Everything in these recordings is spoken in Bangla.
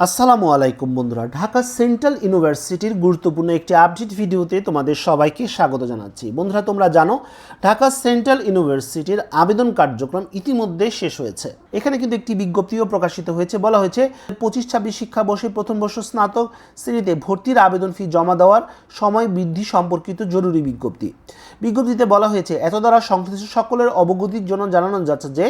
আসসালামু আলাইকুম বন্ধুরা, ঢাকা সেন্ট্রাল ইউনিভার্সিটির গুরুত্বপূর্ণ একটি আপডেট ভিডিওতে তোমাদের সবাইকে স্বাগত জানাচ্ছি। বন্ধুরা, তোমরা জানো ঢাকা সেন্ট্রাল ইউনিভার্সিটির আবেদন কার্যক্রম ইতিমধ্যে শেষ হয়েছে। এখানে কিন্তু একটি বিজ্ঞপ্তিও প্রকাশিত হয়েছে। বলা হয়েছে 25-26 শিক্ষাবর্ষে প্রথম বর্ষ স্নাতক শ্রেণীতে ভর্তির আবেদন ফি জমা দেওয়ার সময় বৃদ্ধি সম্পর্কিত জরুরি বিজ্ঞপ্তি। বিজ্ঞপ্তিতে বলা হয়েছে, এত দ্বারা সংশ্লিষ্ট সকলের অবগতির জন্য জানানো যাচ্ছে যে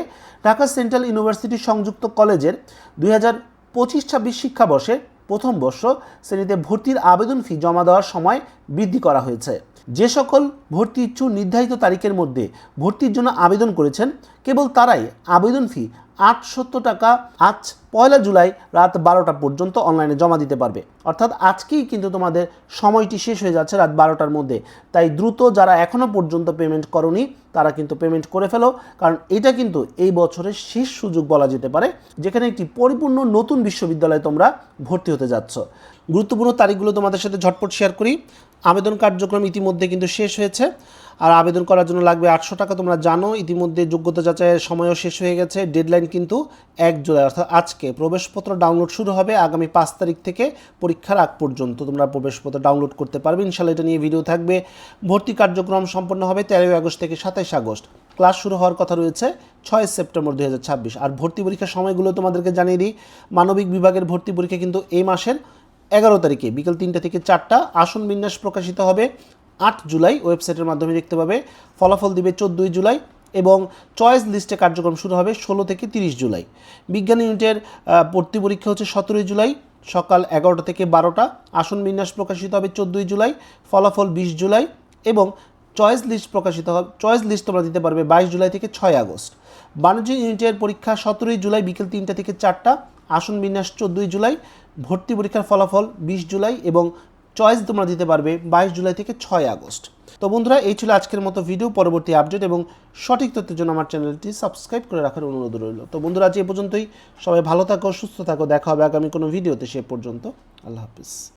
ঢাকা সেন্ট্রাল ইউনিভার্সিটি সংযুক্ত কলেজের 2025-26 শিক্ষাবর্ষে প্রথম বর্ষ শ্রেণীতে ভর্তির আবেদন ফি জমা দেওয়ার সময় বৃদ্ধি করা হয়েছে। যে সকল ভর্তি ইচ্ছুক নির্ধারিত তারিখের মধ্যে ভর্তির জন্য আবেদন করেছেন, কেবল তারাই আবেদন ফি 870 টাকা আজ 1 জুলাই রাত 12টা পর্যন্ত অনলাইনে জমা দিতে পারবে। অর্থাৎ আজকেই কিন্তু তোমাদের সময়টি শেষ হয়ে যাচ্ছে রাত 12টার মধ্যে। তাই দ্রুত যারা এখনও পর্যন্ত পেমেন্ট করনি তারা কিন্তু পেমেন্ট করে ফেলো, কারণ এটা কিন্তু এই বছরের শেষ সুযোগ বলা যেতে পারে, যেখানে একটি পরিপূর্ণ নতুন বিশ্ববিদ্যালয়ে তোমরা ভর্তি হতে যাচ্ছ। গুরুত্বপূর্ণ তারিখগুলো তোমাদের সাথে ঝটপট শেয়ার করি। আবেদন কার্যক্রম ইতিমধ্যে কিন্তু শেষ হয়েছে, আর আবেদন করার জন্য লাগবে 800 টাকা। তোমরা জানো ইতিমধ্যে যোগ্যতা যাচাইয়ের সময়ও শেষ হয়ে গেছে। ডেডলাইন কিন্তু 1 জুলাই, অর্থাৎ আজকে। প্রবেশপত্র ডাউনলোড শুরু হবে আগামী 5 তারিখ থেকে। পরীক্ষার আগ পর্যন্ত তোমরা প্রবেশপত্র ডাউনলোড করতে পারবে। ইনশাল্লাহ এটা নিয়ে ভিডিও থাকবে। ভর্তি কার্যক্রম সম্পন্ন হবে 13 আগস্ট থেকে 27 আগস্ট। ক্লাস শুরু হওয়ার কথা রয়েছে 6 সেপ্টেম্বর 2026। আর ভর্তি পরীক্ষার সময়গুলো তোমাদেরকে জানিয়ে দিই। মানবিক বিভাগের ভর্তি পরীক্ষা কিন্তু এই মাসের 11 তারিখে বিকেল 3টা থেকে 4টা। আসন বিন্যাস প্রকাশিত হবে 8 জুলাই, ওয়েবসাইটের মাধ্যমে দেখতে পাবে। ফলাফল দিবে 14 জুলাই এবং চয়েস লিস্টে কার্যক্রম শুরু হবে 16 থেকে 30 জুলাই। বিজ্ঞান ইউনিটের ভর্তি পরীক্ষা হচ্ছে 17 জুলাই সকাল 11টা থেকে 12টা। আসন বিন্যাস প্রকাশিত হবে 14 জুলাই, ফলাফল 20 জুলাই এবং চয়েস লিস্ট প্রকাশিত হবে। চয়েস লিস্ট তোমরা দিতে পারবে 22 জুলাই থেকে 6 আগস্ট। বাণিজ্য ইউনিটের পরীক্ষা 17 জুলাই বিকেল 3টা থেকে 4টা। আসন বিন্যাস 14 জুলাই, ভর্তি পরীক্ষার ফলাফল 20 জুলাই এবং চয়েস তোমরা দিতে পারবে 22 জুলাই থেকে 6 আগস্ট। তো বন্ধুরা, এই ছিল আজকের মতো ভিডিও। পরবর্তী আপডেট এবং সঠিক তথ্যের জন্য আমার চ্যানেলটি সাবস্ক্রাইব করে রাখার অনুরোধ রইল। তো বন্ধুরা, আজ এই পর্যন্তই। সবাই ভালো থাকো, সুস্থ থাকো। দেখা হবে আগামী কোনো ভিডিওতে। সে পর্যন্ত আল্লাহ হাফিজ।